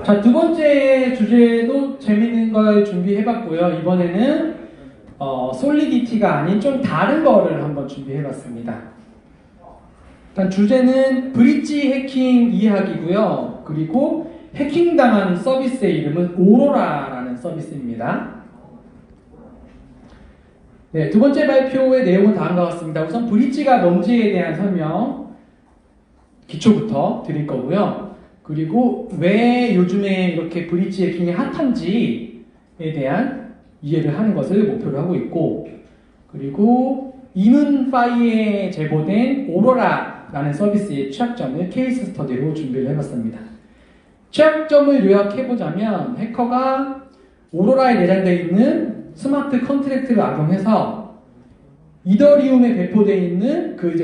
자, 두 번째 주제도 재밌는 걸 준비해봤고요. 이번에는 솔리디티가 아닌 좀 다른 거를 한번 준비해봤습니다. 일단 주제는 브릿지 해킹 이해하기고요. 그리고 해킹당한 서비스의 이름은 오로라라는 서비스입니다. 네, 두 번째 발표의 내용은 다음과 같습니다. 우선 브릿지가 뭔지에 대한 설명, 기초부터 드릴 거고요. 그리고 왜 요즘에 이렇게 브릿지 해킹이 핫한지에 대한 이해를 하는 것을 목표로 하고 있고, 그리고 이문파이에 제보된 오로라라는 서비스의 취약점을 케이스 스터디로 준비를 해봤습니다. 취약점을 요약해보자면 해커가 오로라에 내장되어 있는 스마트 컨트랙트를 악용해서 이더리움에 배포되어 있는 그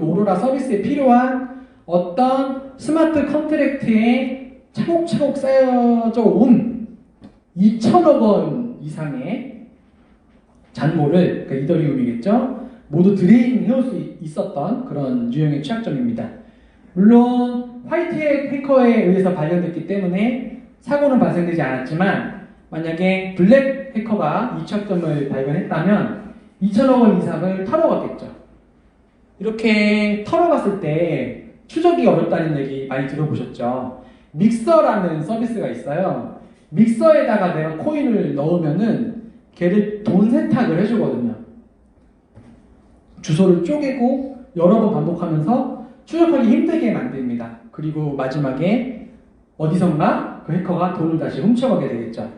오로라 서비스에 필요한 어떤 스마트 컨트랙트에 차곡차곡 쌓여져 온 2천억 원 이상의 잔고를, 그러니까 이더리움이겠죠, 모두 드레인 해올 수 있었던 그런 유형의 취약점입니다. 물론 화이트햇 해커에 의해서 발견됐기 때문에 사고는 발생되지 않았지만, 만약에 블랙 해커가 이 취약점을 발견했다면 2천억 원 이상을 털어갔겠죠. 이렇게 털어갔을 때 추적이 어렵다는 얘기 많이 들어보셨죠? 믹서라는 서비스가 있어요. 믹서에다가 내가 코인을 넣으면은 걔를 돈 세탁을 해주거든요. 주소를 쪼개고 여러 번 반복하면서 추적하기 힘들게 만듭니다. 그리고 마지막에 어디선가 그 해커가 돈을 다시 훔쳐가게 되겠죠.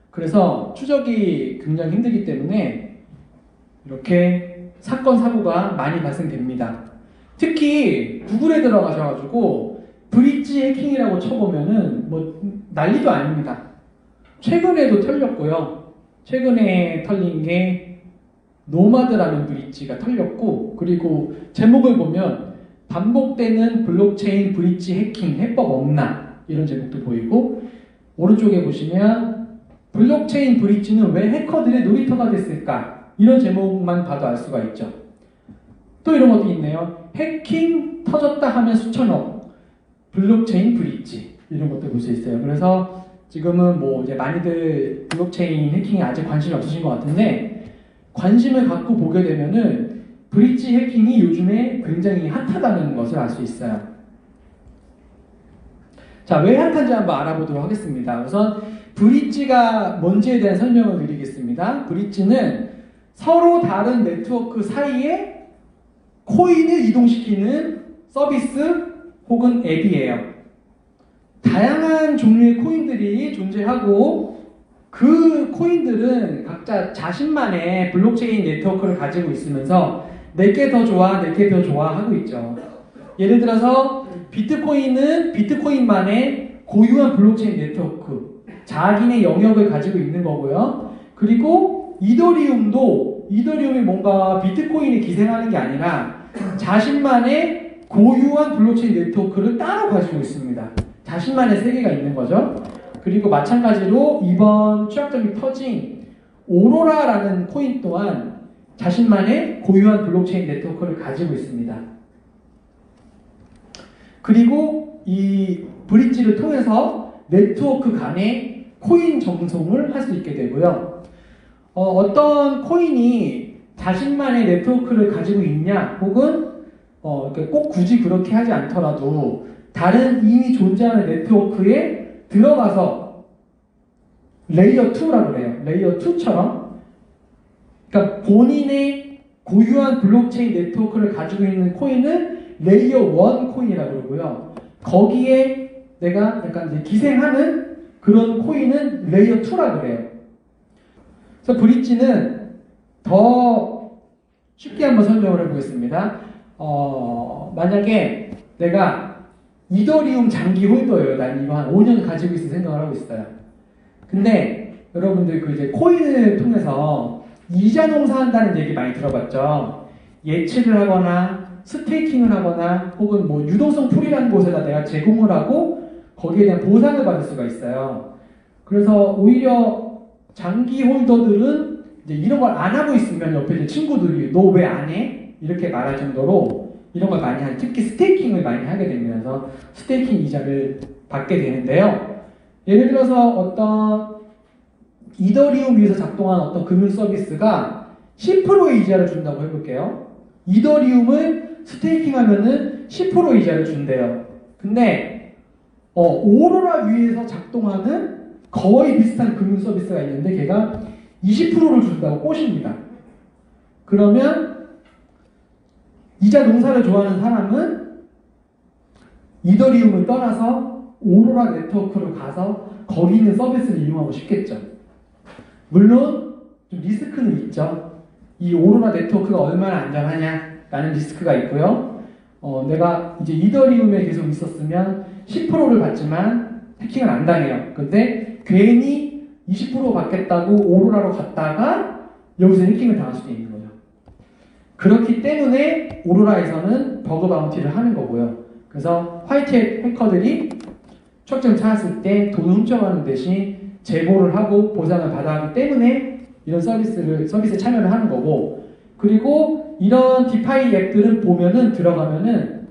그래서 추적이 굉장히 힘들기 때문에 이렇게 사건, 사고가 많이 발생됩니다. 특히 구글에 들어가셔가지고 브릿지 해킹이라고 쳐보면은 뭐 난리도 아닙니다. 최근에도 털렸고요. 최근에 털린 게 노마드라는 브릿지가 털렸고, 그리고 제목을 보면 반복되는 블록체인 브릿지 해킹 해법 없나, 이런 제목도 보이고, 오른쪽에 보시면 블록체인 브릿지는 왜 해커들의 놀이터가 됐을까, 이런 제목만 봐도 알 수가 있죠. 또 이런 것도 있네요. 해킹 터졌다 하면 수천억, 블록체인 브릿지, 이런 것도 볼 수 있어요. 그래서 지금은 뭐 이제 많이들 블록체인 해킹에 아직 관심이 없으신 것 같은데, 관심을 갖고 보게 되면은 브릿지 해킹이 요즘에 굉장히 핫하다는 것을 알 수 있어요. 자, 왜 핫한지 한번 알아보도록 하겠습니다. 우선 브릿지가 뭔지에 대한 설명을 드리겠습니다. 브릿지는 서로 다른 네트워크 사이에 코인을 이동시키는 서비스 혹은 앱이에요. 다양한 종류의 코인들이 존재하고, 그 코인들은 각자 자신만의 블록체인 네트워크를 가지고 있으면서 내게 더 좋아, 내게 더 좋아 하고 있죠. 예를 들어서 비트코인은 비트코인만의 고유한 블록체인 네트워크, 자기네 영역을 가지고 있는 거고요. 그리고 이더리움이 뭔가 비트코인에 기생하는 게 아니라 자신만의 고유한 블록체인 네트워크를 따로 가지고 있습니다. 자신만의 세계가 있는 거죠. 그리고 마찬가지로 이번 취약점이 터진 오로라라는 코인 또한 자신만의 고유한 블록체인 네트워크를 가지고 있습니다. 그리고 이 브릿지를 통해서 네트워크 간의 코인 정송을 할 수 있게 되고요. 어떤 코인이 자신만의 네트워크를 가지고 있냐, 혹은 꼭 굳이 그렇게 하지 않더라도 다른 이미 존재하는 네트워크에 들어가서 레이어 2라고 그래요. 레이어 2처럼, 그러니까 본인의 고유한 블록체인 네트워크를 가지고 있는 코인은 레이어 1 코인이라고 그러고요. 거기에 내가 약간 이제 기생하는 그런 코인은 레이어 2라고 그래요. 그래서 브릿지는 더 쉽게 한번 설명을 해보겠습니다. 만약에 내가 이더리움 장기 홀더예요. 난 이거 한 5년 가지고 있을 생각을 하고 있어요. 근데 여러분들 그 이제 코인을 통해서 이자 농사한다는 얘기 많이 들어봤죠. 예측을 하거나 스테이킹을 하거나 혹은 뭐 유동성 풀이라는 곳에다 내가 제공을 하고 거기에 대한 보상을 받을 수가 있어요. 그래서 오히려 장기 홀더들은 이제 이런 걸 안 하고 있으면 옆에 있는 친구들이 너 왜 안 해? 이렇게 말할 정도로 이런 걸 많이 하는, 특히 스테이킹을 많이 하게 되면서 스테이킹 이자를 받게 되는데요. 예를 들어서 어떤 이더리움 위에서 작동하는 어떤 금융 서비스가 10%의 이자를 준다고 해볼게요. 이더리움을 스테이킹하면은 10% 이자를 준대요. 근데 오로라 위에서 작동하는 거의 비슷한 금융 서비스가 있는데 걔가 20%를 준다고 꼬십니다. 그러면 이자 농사를 좋아하는 사람은 이더리움을 떠나서 오로라 네트워크로 가서 거기 있는 서비스를 이용하고 싶겠죠. 물론 좀 리스크는 있죠. 이 오로라 네트워크가 얼마나 안전하냐라는 리스크가 있고요. 내가 이제 이더리움에 계속 있었으면 10%를 받지만 해킹을 안 당해요. 근데 괜히 20% 받겠다고 오로라로 갔다가 여기서 해킹을 당할 수도 있는 거죠. 그렇기 때문에 오로라에서는 버그 바운티를 하는 거고요. 그래서 화이트햇 해커들이 추적자를 찾았을 때 돈을 훔쳐가는 대신 제보를 하고 보상을 받아야 하기 때문에 이런 서비스에 참여를 하는 거고, 그리고 이런 디파이 앱들은 보면은 들어가면은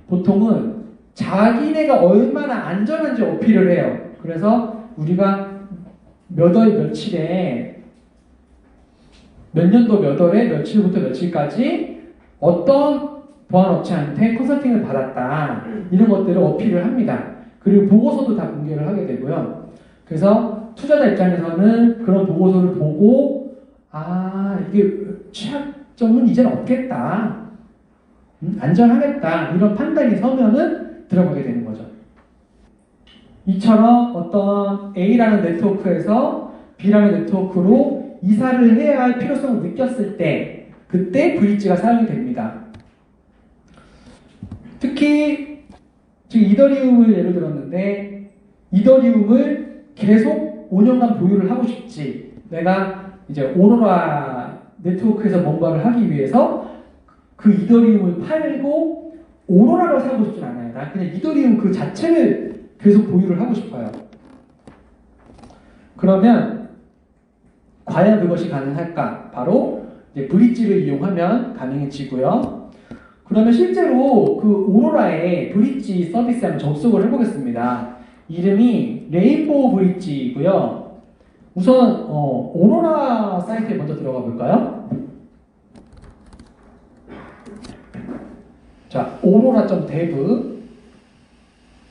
보통은 자기네가 얼마나 안전한지 어필을 해요. 그래서 우리가 몇 월 며칠에 몇 년도 몇 월에 며칠부터 며칠까지 어떤 보안업체한테 컨설팅을 받았다, 이런 것들을 어필을 합니다. 그리고 보고서도 다 공개를 하게 되고요. 그래서 투자자 입장에서는 그런 보고서를 보고 이게 취약점은 이제는 없겠다, 안전하겠다, 이런 판단이 서면은 들어가게 되는 거죠. 이처럼 어떤 A라는 네트워크에서 B라는 네트워크로 이사를 해야 할 필요성을 느꼈을 때 그때 브릿지가 사용이 됩니다. 특히 지금 이더리움을 예로 들었는데 이더리움을 계속 5년간 보유를 하고 싶지, 내가 이제 오로라 네트워크에서 뭔가를 하기 위해서 그 이더리움을 팔고 오로라를 사고 싶진 않아요. 난 그냥 이더리움 그 자체를 계속 보유를 하고 싶어요. 그러면 과연 그것이 가능할까? 바로 이제 브릿지를 이용하면 가능해지고요. 그러면 실제로 그 오로라의 브릿지 서비스에 한번 접속을 해보겠습니다. 이름이 레인보우 브릿지이고요. 우선 오로라 사이트에 먼저 들어가 볼까요? 자, aurora.dev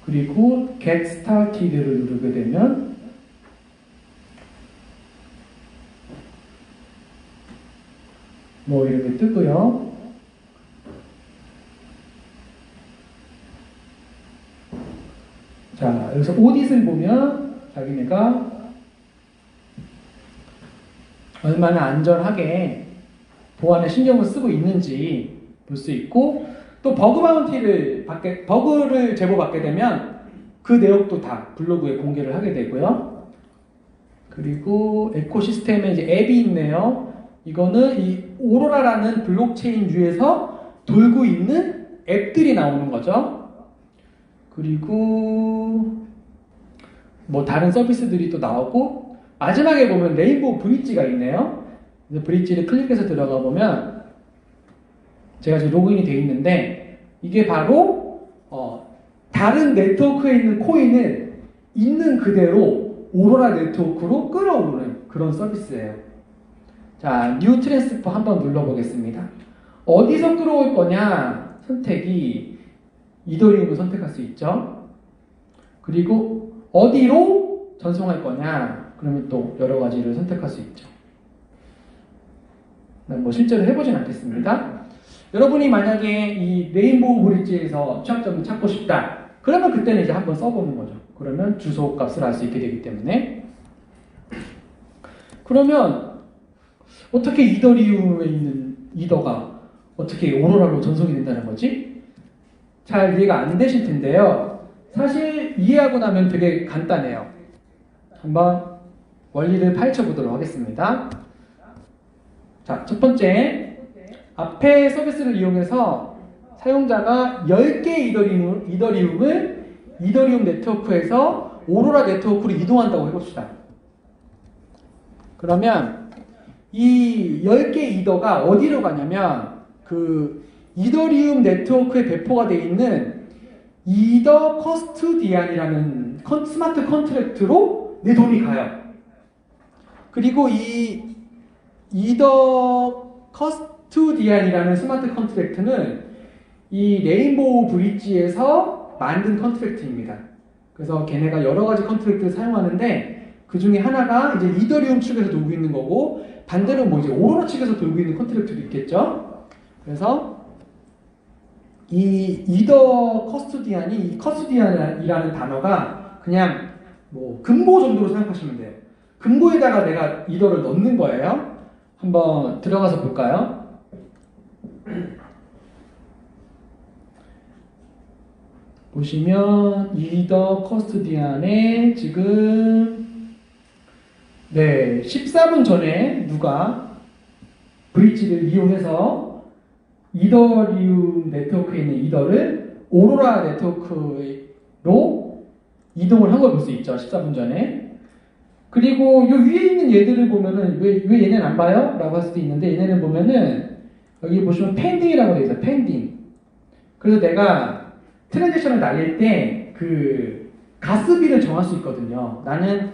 그리고 get started를 누르게 되면 뭐 이렇게 뜨고요. 자, 여기서 오딧을 보면 자기네가 얼마나 안전하게 보안에 신경을 쓰고 있는지 볼 수 있고, 또 버그 바운티를 버그를 제보받게 되면 그 내역도 다 블로그에 공개를 하게 되고요. 그리고 에코시스템에 이제 앱이 있네요. 이거는 이 오로라라는 블록체인 위에서 돌고 있는 앱들이 나오는 거죠. 그리고 뭐 다른 서비스들이 또 나오고, 마지막에 보면 레인보우 브릿지가 있네요. 브릿지를 클릭해서 들어가 보면 제가 지금 로그인이 되어 있는데, 이게 바로 다른 네트워크에 있는 코인을 있는 그대로 오로라 네트워크로 끌어오르는 그런 서비스예요. 자, 뉴 트랜스퍼 한번 눌러보겠습니다. 어디서 끌어올 거냐 선택이 이더리움을 선택할 수 있죠. 그리고 어디로 전송할 거냐, 그러면 또 여러 가지를 선택할 수 있죠. 뭐 실제로 해보진 않겠습니다. 여러분이 만약에 이 레인보우 브릿지에서 취약점을 찾고 싶다, 그러면 그때는 이제 한번 써보는 거죠. 그러면 주소 값을 알 수 있게 되기 때문에. 그러면 어떻게 이더리움에 있는 이더가 어떻게 오로라로 전송이 된다는 거지? 잘 이해가 안 되실 텐데요. 사실 이해하고 나면 되게 간단해요. 한번 원리를 파헤쳐 보도록 하겠습니다. 자, 첫 번째, 앞에 서비스를 이용해서 사용자가 10개의 이더리움을 이더리움 네트워크에서 오로라 네트워크로 이동한다고 해봅시다. 그러면 이 10개 이더가 어디로 가냐면 그 이더리움 네트워크에 배포가 되어 있는 이더 커스투디안이라는 스마트 컨트랙트로 내 돈이 가요. 그리고 이 이더 커스투디안이라는 스마트 컨트랙트는 이 레인보우 브릿지에서 만든 컨트랙트입니다. 그래서 걔네가 여러 가지 컨트랙트를 사용하는데 그 중에 하나가 이제 이더리움 측에서 돌고 있는 거고, 반대로 뭐 이제 오로라 측에서 돌고 있는 컨트랙트도 있겠죠. 그래서 이 이더 커스투디안이, 이 커스투디안이라는 단어가 그냥 뭐 금고 정도로 생각하시면 돼요. 금고에다가 내가 이더를 넣는 거예요. 한번 들어가서 볼까요? 보시면 이더 커스투디안에 지금 14분 전에 누가 브릿지를 이용해서 이더리움 네트워크에 있는 이더를 오로라 네트워크로 이동을 한 걸 볼 수 있죠. 14분 전에. 그리고 요 위에 있는 얘들을 보면은 왜 얘네는 안 봐요? 라고 할 수도 있는데, 얘네는 보면은 여기 보시면 펜딩이라고 되어 있어요. 펜딩. 그래서 내가 트랜지션을 날릴 때 그 가스비를 정할 수 있거든요. 나는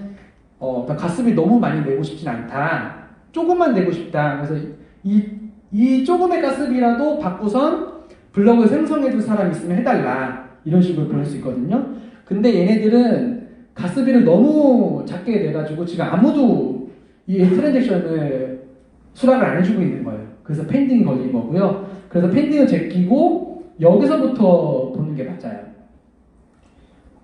가스비 너무 많이 내고 싶진 않다. 조금만 내고 싶다. 그래서 이 조금의 가스비라도 받고선 블럭을 생성해줄 사람 있으면 해달라. 이런 식으로 보낼 수 있거든요. 근데 얘네들은 가스비를 너무 작게 내가지고 지금 아무도 이 트랜잭션을 수락을 안 해주고 있는 거예요. 그래서 펜딩이 걸린 거고요. 그래서 펜딩을 제끼고 여기서부터 보는 게 맞아요.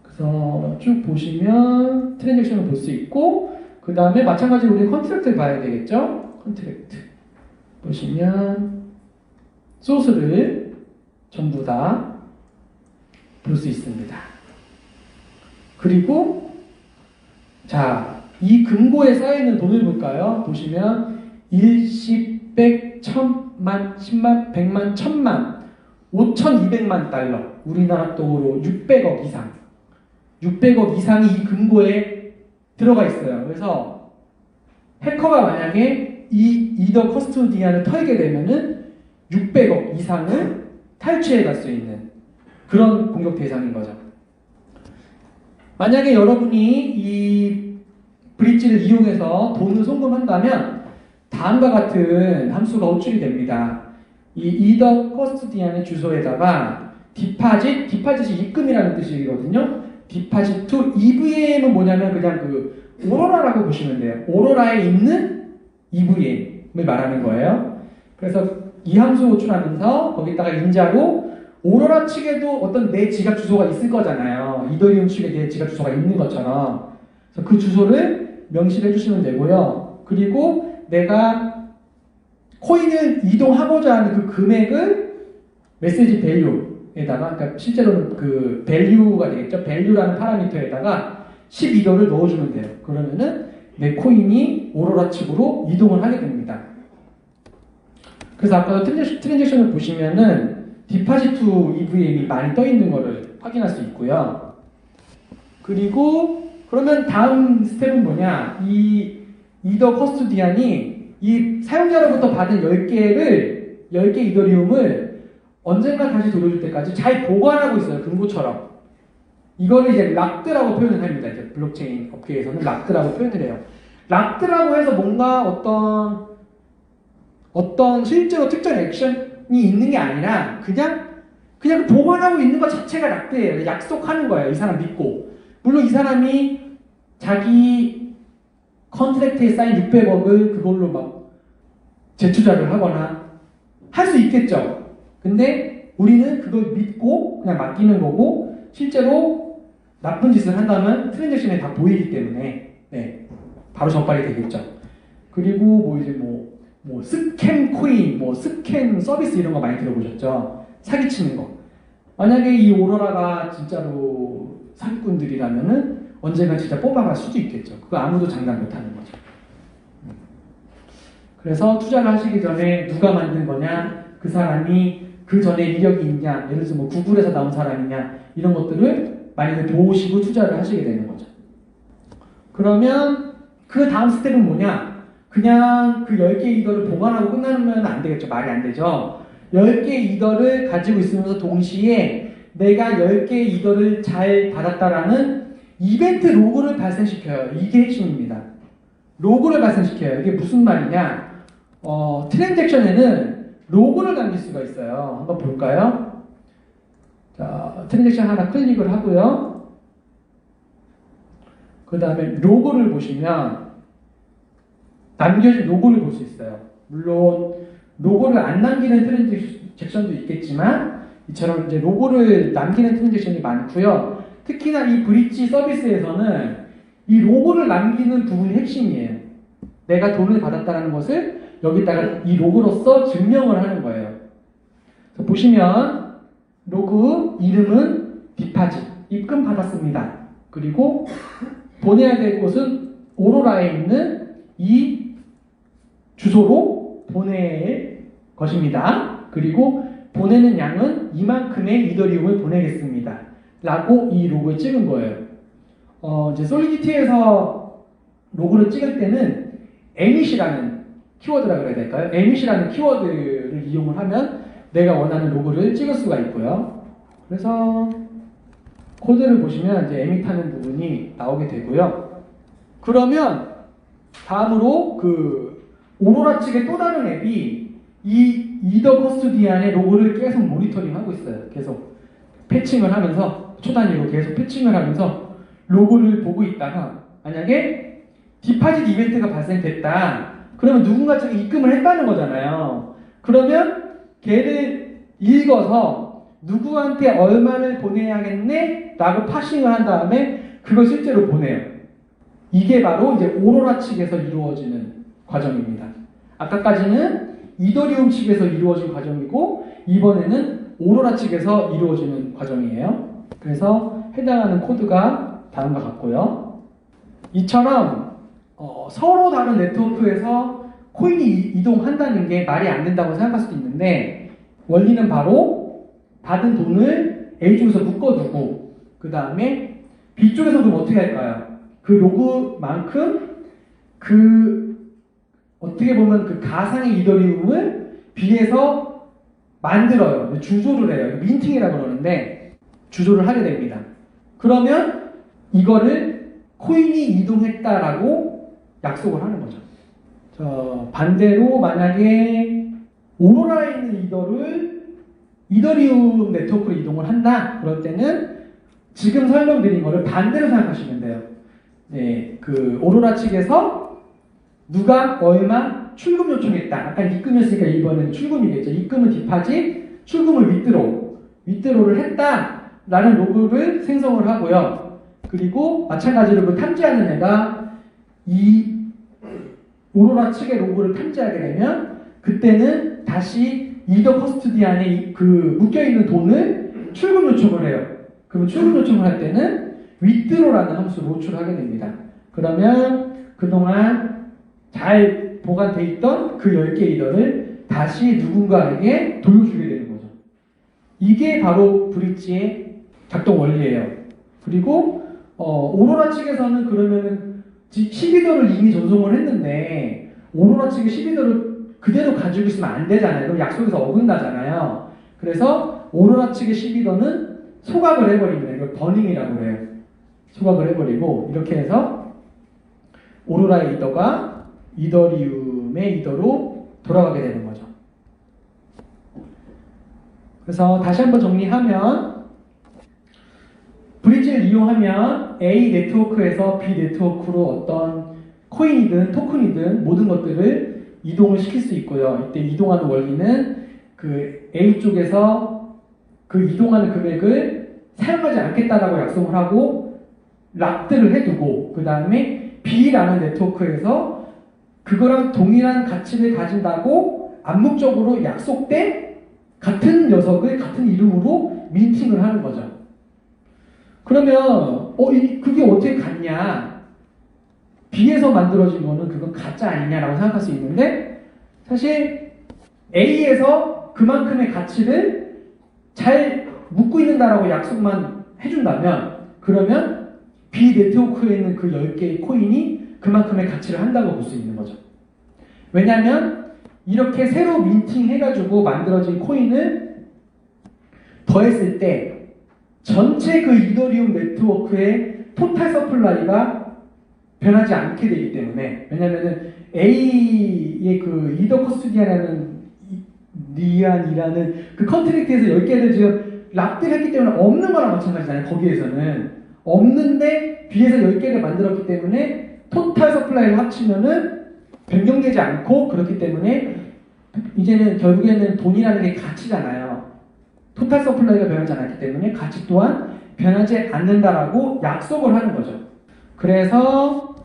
그래서 쭉 보시면 트랜잭션을 볼 수 있고, 그 다음에 마찬가지로 우리 컨트랙트를 봐야 되겠죠? 컨트랙트 보시면 소스를 전부 다 볼 수 있습니다. 그리고 자, 이 금고에 쌓여있는 돈을 볼까요? 보시면 1, 10, 100, 1000만, 10만, 100만, 1000만, 5200만 달러, 우리나라 돈으로 600억 이상, 600억 이상이 이 금고에 들어가 있어요. 그래서 해커가 만약에 이 이더 커스토디안을 털게 되면은 600억 이상을 탈취해 갈 수 있는 그런 공격 대상인 거죠. 만약에 여러분이 이 브릿지를 이용해서 돈을 송금한다면 다음과 같은 함수가 호출이 됩니다. 이 이더 커스토디안의 주소에다가 디파짓이 입금이라는 뜻이거든요. 디파짓 to EVM은 뭐냐면 그냥 그 오로라라고 보시면 돼요. 오로라에 있는 EVM을 말하는 거예요. 그래서 이 함수 호출하면서 거기다가 인자로 오로라 측에도 어떤 내 지갑 주소가 있을 거잖아요. 이더리움 측에 내 지갑 주소가 있는 것처럼. 그래서 그 주소를 명시해 주시면 되고요. 그리고 내가 코인을 이동하고자 하는 그 금액을 메시지 밸류에다가, 그러니까 실제로는 그 밸류가 되겠죠. 밸류라는 파라미터에다가 12도를 넣어주면 돼요. 그러면은 내 코인이 오로라 측으로 이동을 하게 됩니다. 그래서 아까 트랜잭션을 보시면은 디파짓 투 EVM이 많이 떠 있는 거를 확인할 수 있고요. 그리고 그러면 다음 스텝은 뭐냐? 이 이더 커스토디안이 이 사용자로부터 받은 10개 이더리움을 언젠가 다시 돌려줄 때까지 잘 보관하고 있어요. 금고처럼. 이거를 이제 락드라고 표현을 합니다. 이제 블록체인 업계에서는 락드라고 표현을 해요. 락드라고 해서 뭔가 어떤 실제로 특정 액션이 있는 게 아니라 그냥 보관하고 있는 것 자체가 락드예요. 약속하는 거예요. 이 사람 믿고. 물론 이 사람이 자기 컨트랙트에 쌓인 600억을 그걸로 막 재투자를 하거나 할 수 있겠죠. 근데 우리는 그걸 믿고 그냥 맡기는 거고, 실제로 나쁜 짓을 한다면 트랜잭션에 다 보이기 때문에 바로 적발이 되겠죠. 그리고 뭐 이제 뭐 스캠 코인, 뭐 스캠 서비스 이런 거 많이 들어보셨죠? 사기치는 거. 만약에 이 오로라가 진짜로 사기꾼들이라면은 언젠가 진짜 뽑아갈 수도 있겠죠. 그거 아무도 장담 못하는 거죠. 그래서 투자를 하시기 전에 누가 만든 거냐, 그 사람이 그 전에 이력이 있냐, 예를 들어서 뭐 구글에서 나온 사람이냐, 이런 것들을 많이들 보시고 투자를 하시게 되는 거죠. 그러면 그 다음 스텝은 뭐냐? 그냥 그 10개 이더를 보관하고 끝나면 안 되겠죠. 말이 안 되죠. 10개 이더를 가지고 있으면서 동시에 내가 10개의 이더를 잘 받았다라는 이벤트 로그를 발생시켜요. 이게 핵심입니다. 로그를 발생시켜요. 이게 무슨 말이냐? 트랜잭션에는 로그를 남길 수가 있어요. 한번 볼까요? 자, 트랜잭션 하나 클릭을 하고요. 그 다음에 로그를 보시면 남겨진 로그를 볼 수 있어요. 물론 로고를 안 남기는 트랜잭션도 있겠지만 이처럼 이제 로고를 남기는 트랜잭션이 많고요. 특히나 이 브릿지 서비스에서는 이 로고를 남기는 부분이 핵심이에요. 내가 돈을 받았다는 것을 여기다가 이 로고로서 증명을 하는 거예요. 보시면 로그 이름은 디파짓, 입금 받았습니다. 그리고 보내야 될 곳은 오로라에 있는 이 주소로 보낼 것입니다. 그리고 보내는 양은 이만큼의 이더리움을 보내겠습니다. 라고 이 로그를 찍은 거예요. 이제 솔리디티에서 로그를 찍을 때는 emit이라는 키워드라 그래야 될까요? emit이라는 키워드를 이용을 하면 내가 원하는 로그를 찍을 수가 있고요. 그래서 코드를 보시면 이제 emit하는 부분이 나오게 되고요. 그러면 다음으로 그 오로라 측의 또 다른 앱이 이 이더 커스토디안의 로그를 계속 모니터링하고 있어요. 계속 패칭을 하면서 초단위로 계속 패칭을 하면서 로그를 보고 있다가 만약에 디파짓 이벤트가 발생됐다. 그러면 누군가 쪽에 입금을 했다는 거잖아요. 그러면 걔를 읽어서 누구한테 얼마를 보내야겠네? 라고 파싱을 한 다음에 그걸 실제로 보내요. 이게 바로 이제 오로라 측에서 이루어지는 과정입니다. 아까까지는 이더리움 측에서 이루어진 과정이고 이번에는 오로라 측에서 이루어지는 과정이에요. 그래서 해당하는 코드가 다음과 같고요. 이처럼 서로 다른 네트워크에서 코인이 이동한다는 게 말이 안 된다고 생각할 수도 있는데 원리는 바로 받은 돈을 A쪽에서 묶어두고 그 다음에 B쪽에서 그럼 어떻게 할까요? 그 로그만큼 어떻게 보면 그 가상의 이더리움을 B에서 만들어요. 주조를 해요. 민팅이라고 그러는데 주조를 하게 됩니다. 그러면 이거를 코인이 이동했다라고 약속을 하는 거죠. 반대로 만약에 오로라에 있는 이더를 이더리움 네트워크로 이동을 한다. 그럴 때는 지금 설명드린 거를 반대로 생각하시면 돼요. 네, 그 오로라 측에서 누가 얼마 출금 요청했다. 아까 입금이었으니까 이번에는 출금이겠죠. 입금은 디파짓, 출금을 윗드로를 했다라는 로그를 생성을 하고요. 그리고 마찬가지로 그 탐지하는 애가 이 오로라 측의 로그를 탐지하게 되면 그때는 다시 이더 커스토디 안에 그 묶여있는 돈을 출금 요청을 해요. 그럼 출금 요청을 할 때는 withdraw라는 함수로 호출하게 됩니다. 그러면 그동안 잘 보관돼 있던 그 10개 이더를 다시 누군가에게 돌려주게 되는 거죠. 이게 바로 브릿지의 작동 원리예요. 그리고 오로라 측에서는 그러면은 12더를 이미 전송을 했는데 오로라 측이 12더를 그대로 가지고 있으면 안 되잖아요. 그럼 약속에서 어긋나잖아요. 그래서 오로라 측의 12더는 소각을 해버립니다. 이걸 버닝이라고 해요. 소각을 해버리고 이렇게 해서 오로라의 이더가 이더리움의 이더로 돌아가게 되는 거죠. 그래서 다시 한번 정리하면 브릿지를 이용하면 A 네트워크에서 B 네트워크로 어떤 코인이든 토큰이든 모든 것들을 이동을 시킬 수 있고요. 이때 이동하는 원리는 그 A 쪽에서 그 이동하는 금액을 사용하지 않겠다라고 약속을 하고 락들을 해두고 그 다음에 B라는 네트워크에서 그거랑 동일한 가치를 가진다고 암묵적으로 약속된 같은 녀석을 같은 이름으로 민팅을 하는 거죠. 그러면 그게 어떻게 같냐? B에서 만들어진 거는 그건 가짜 아니냐라고 생각할 수 있는데 사실 A에서 그만큼의 가치를 잘 묻고 있는다라고 약속만 해준다면 그러면 B 네트워크에 있는 그 10개의 코인이 그만큼의 가치를 한다고 볼 수 있는 거죠. 왜냐하면 이렇게 새로 민팅해가지고 만들어진 코인을 더했을 때 전체 그 이더리움 네트워크의 토탈 서플라이가 변하지 않게 되기 때문에, 왜냐면은 A의 그 이더 커스디안이라는 그 컨트랙트에서 10개를 지금 랍드를 했기 때문에 없는 거랑 마찬가지잖아요. 거기에서는 없는데 B에서 10개를 만들었기 때문에 토탈 서플라이를 합치면은 변경되지 않고, 그렇기 때문에 이제는 결국에는 돈이라는 게 가치잖아요. 토탈 서플라이가 변하지 않았기 때문에 가치 또한 변하지 않는다라고 약속을 하는 거죠. 그래서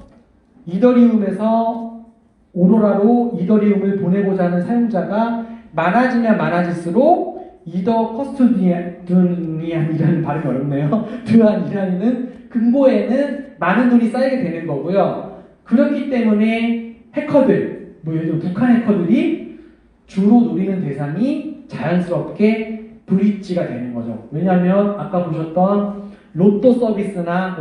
이더리움에서 오로라로 이더리움을 보내고자 하는 사용자가 많아지면 많아질수록 이더 커스토디안이라는 발음이 어렵네요. 드안이라는 금고에는 많은 돈이 쌓이게 되는 거고요. 그렇기 때문에 해커들, 뭐 예를 들어 북한 해커들이 주로 노리는 대상이 자연스럽게 브릿지가 되는 거죠. 왜냐하면 아까 보셨던 로또 서비스나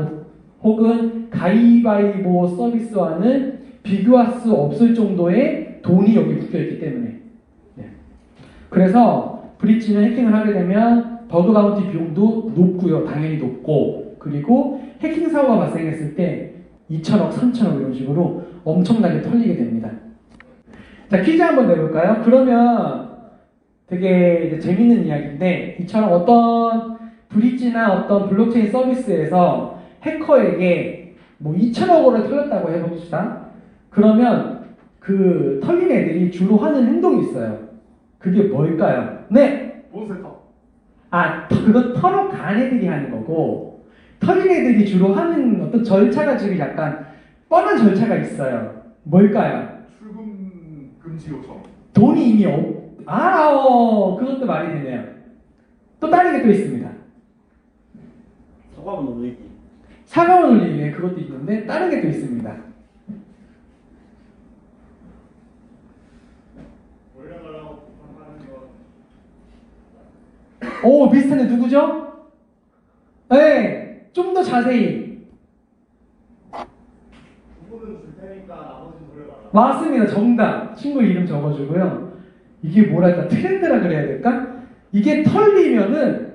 혹은 가위바위보 서비스와는 비교할 수 없을 정도의 돈이 여기 묶여있기 때문에. 네. 그래서 브릿지는 해킹을 하게 되면 버그 바운티 비용도 높고요. 당연히 높고, 그리고 해킹 사고가 발생했을 때 2천억, 3천억 이런 식으로 엄청나게 털리게 됩니다. 자, 퀴즈 한번 내볼까요? 그러면 되게 이제 재밌는 이야기인데, 이처럼 어떤 브릿지나 어떤 블록체인 서비스에서 해커에게 뭐 2천억 원을 털렸다고 해봅시다. 그러면 그 털린 애들이 주로 하는 행동이 있어요. 그게 뭘까요? 네! 몬스터. 그건 털어간 애들이 하는 거고, 털린 애들이 주로 하는 어떤 절차가 지금 약간 뻔한 절차가 있어요. 뭘까요? 출금 금지 요청. 돈이 이미 그것도 말이 되네요. 또 다른 게 또 있습니다. 사과문 올리기. 사과문 올리기, 그것도 있는데 다른 게 또 있습니다. 올려달라고 하는 거. 오, 비슷한데 누구죠? 네, 좀 더 자세히. 부분은 줄 테니까 나머지는 돌려달라. 맞습니다. 정답. 친구 이름 적어주고요. 이게 뭐랄까, 트렌드라 그래야 될까? 이게 털리면은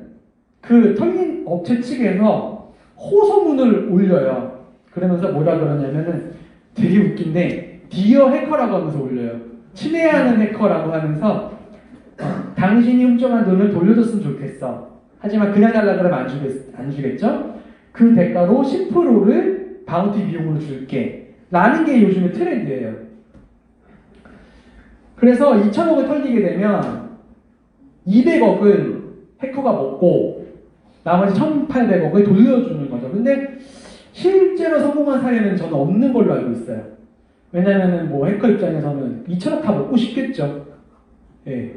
그 털린 업체 측에서 호소문을 올려요. 그러면서 뭐라 그러냐면은 되게 웃긴데, 디어 해커라고 하면서 올려요. 친애하는 해커라고 하면서 당신이 훔쳐간 돈을 돌려줬으면 좋겠어. 하지만 그냥 달라 그러면 안 주겠죠? 그 대가로 10%를 바운티 비용으로 줄게. 라는 게 요즘의 트렌드예요. 그래서 2천억을 털리게 되면 200억을 해커가 먹고 나머지 1,800억을 돌려주는 거죠. 근데 실제로 성공한 사례는 저는 없는 걸로 알고 있어요. 왜냐면은 뭐 해커 입장에서는 2천억 다 먹고 싶겠죠. 예.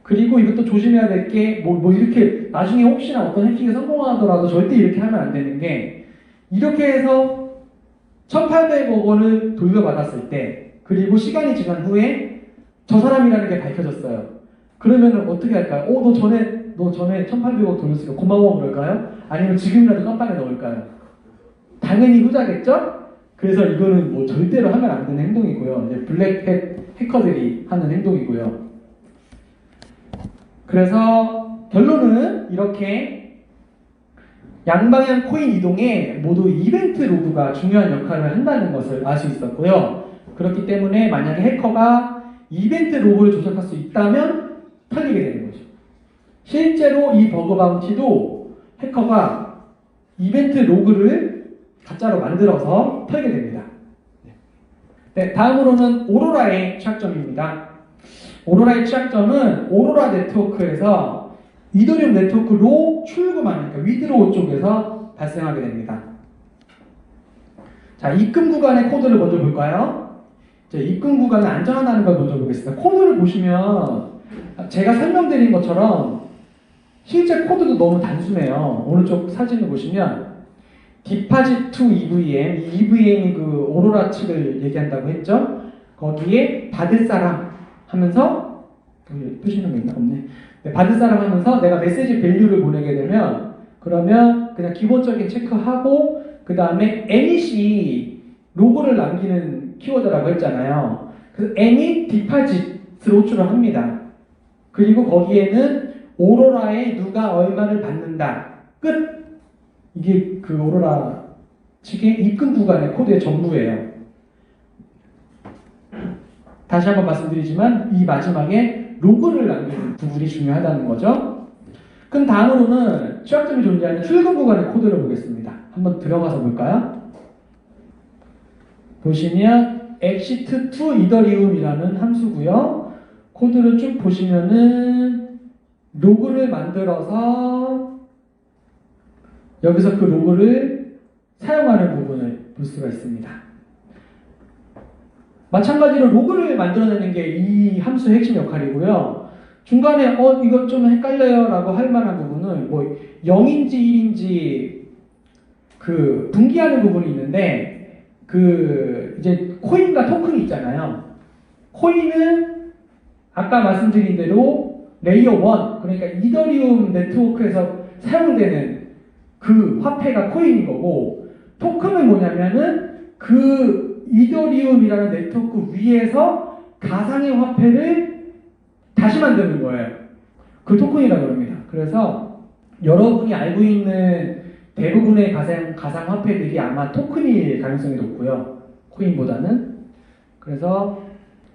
그리고 이것도 조심해야 될 게 뭐 이렇게 나중에 혹시나 어떤 해킹에 성공하더라도 절대 이렇게 하면 안 되는 게, 이렇게 해서 1,800억 원을 돌려받았을 때, 그리고 시간이 지난 후에 저 사람이라는 게 밝혀졌어요. 그러면 어떻게 할까요? 너 전에 1,800억 돌렸으니까 고마워 그럴까요? 아니면 지금이라도 깜빡에 넣을까요? 당연히 후자겠죠? 그래서 이거는 뭐 절대로 하면 안 되는 행동이고요. 이제 블랙햇 해커들이 하는 행동이고요. 그래서 결론은 이렇게 양방향 코인 이동에 모두 이벤트 로그가 중요한 역할을 한다는 것을 알 수 있었고요. 그렇기 때문에 만약에 해커가 이벤트 로그를 조작할 수 있다면 털리게 되는 거죠. 실제로 이 버그 바운티도 해커가 이벤트 로그를 가짜로 만들어서 털게 됩니다. 네, 다음으로는 오로라의 취약점입니다. 오로라의 취약점은 오로라 네트워크에서 이더리움 네트워크로 출금하는, 그러니까 위드로우 쪽에서 발생하게 됩니다. 자, 입금 구간의 코드를 먼저 볼까요? 자, 입금 구간을 안전하다는 걸 먼저 보겠습니다. 코드를 보시면 제가 설명드린 것처럼 실제 코드도 너무 단순해요. 오른쪽 사진을 보시면 디파짓 투 EVM, 이 EVM이 그 오로라 측을 얘기한다고 했죠. 거기에 받을 사람 하면서, 여기 표시는 게 있나? 없네. 네, 받을 사람 하면서 내가 메시지 밸류를 보내게 되면, 그러면 그냥 기본적인 체크하고 그 다음에 init이 로고를 남기는 키워드라고 했잖아요. 그래서 init 디파짓을 호출을 합니다. 그리고 거기에는 오로라에 누가 얼마를 받는다 끝. 이게 그 오로라 측의 입금 구간의 코드의 전부예요. 다시 한번 말씀드리지만 이 마지막에 로그를 남기는 부분이 중요하다는 거죠. 그럼 다음으로는 취약점이 존재하는 출금 구간의 코드를 보겠습니다. 한번 들어가서 볼까요? 보시면 exit to ethereum이라는 함수고요. 코드를 쭉 보시면은 로그를 만들어서 여기서 그 로그를 사용하는 부분을 볼 수가 있습니다. 마찬가지로 로그를 만들어내는 게 이 함수의 핵심 역할이고요. 중간에 이거 좀 헷갈려요 라고 할 만한 부분은 뭐 0인지 1인지 그 분기하는 부분이 있는데 그 이제 코인과 토큰이 있잖아요. 코인은 아까 말씀드린 대로 레이어 1 그러니까 이더리움 네트워크에서 사용되는 그 화폐가 코인인 거고 토큰은 뭐냐면은 그 이더리움이라는 네트워크 위에서 가상의 화폐를 다시 만드는 거예요. 그 토큰이라고 합니다. 그래서 여러분이 알고 있는 대부분의 가상 화폐들이 아마 토큰일 가능성이 높고요. 코인보다는. 그래서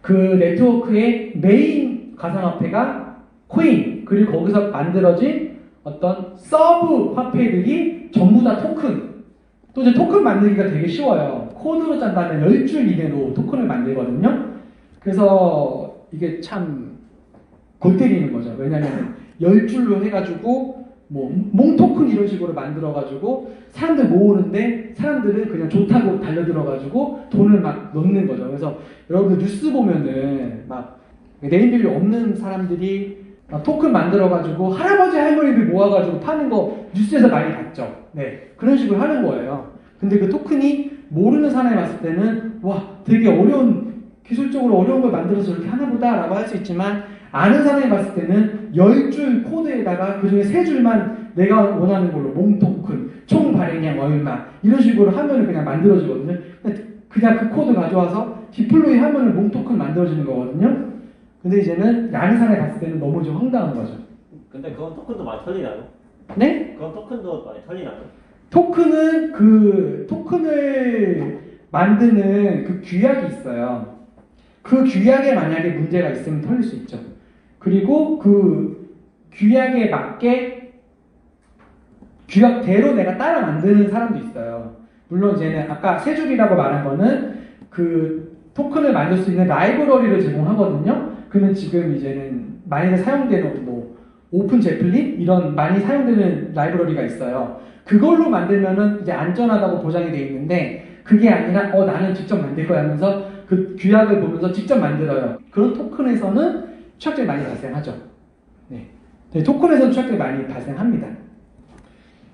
그 네트워크의 메인 가상화폐가 코인, 그리고 거기서 만들어진 어떤 서브 화폐들이 전부 다 토큰. 또 이제 토큰 만들기가 되게 쉬워요. 코드로 짠다면 10줄 이내로 토큰을 만들거든요. 그래서 이게 참 골 때리는 거죠. 왜냐면 10줄로 해가지고 뭐 몽토큰 이런 식으로 만들어가지고 사람들 모으는데 사람들은 그냥 좋다고 달려들어가지고 돈을 막 넣는 거죠. 그래서 여러분들 뉴스 보면은 막 네임밸류 없는 사람들이 막 토큰 만들어가지고 할아버지 할머니들 모아가지고 파는 거 뉴스에서 많이 봤죠. 네, 그런 식으로 하는 거예요. 근데 그 토큰이 모르는 사람이 봤을 때는 와 되게 기술적으로 어려운 걸 만들어서 이렇게 하나보다 라고 할 수 있지만 아는 사람이 봤을 때는 10줄 코드에다가 그중에 3줄만 내가 원하는 걸로 몽토큰, 총 발행량 얼마 이런 식으로 하면은 그냥 만들어지거든요. 그냥 그 코드 가져와서 디플로이 하면은 몽토큰 만들어지는 거거든요. 근데 이제는 아는 사람이 봤을 때는 너무 좀 황당한 거죠. 근데 그건 토큰도 많이 털리나요? 네? 그건 토큰도 많이 털리나요? 토큰은 그 토큰을 만드는 그 규약이 있어요. 그 규약에 만약에 문제가 있으면 털릴 수 있죠. 그리고 그 규약에 맞게 규약대로 내가 따라 만드는 사람도 있어요. 물론 이제는 아까 세 줄이라고 말한 거는 그 토큰을 만들 수 있는 라이브러리를 제공하거든요. 그러면 지금 이제는 많이들 사용되는 뭐 오픈 제플린 이런 많이 사용되는 라이브러리가 있어요. 그걸로 만들면은 이제 안전하다고 보장이 돼 있는데 그게 아니라 나는 직접 만들 거야 하면서 그 규약을 보면서 직접 만들어요. 그런 토큰에서는 취약점이 많이 발생하죠. 네. 토큰에서는 취약점이 많이 발생합니다.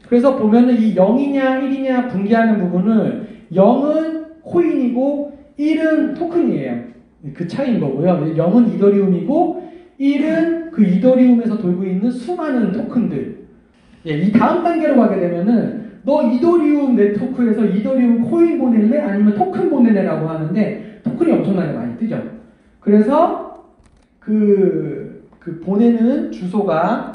그래서 보면은 이 0이냐 1이냐 분기하는 부분은 0은 코인이고 1은 토큰이에요. 그 차이인 거고요. 0은 이더리움이고 1은 그 이더리움에서 돌고 있는 수많은 토큰들. 이 다음 단계로 가게 되면은 너 이더리움 네트워크에서 이더리움 코인 보낼래? 아니면 토큰 보낼래라고 하는데 토큰이 엄청나게 많이 뜨죠. 그래서 그 보내는 주소가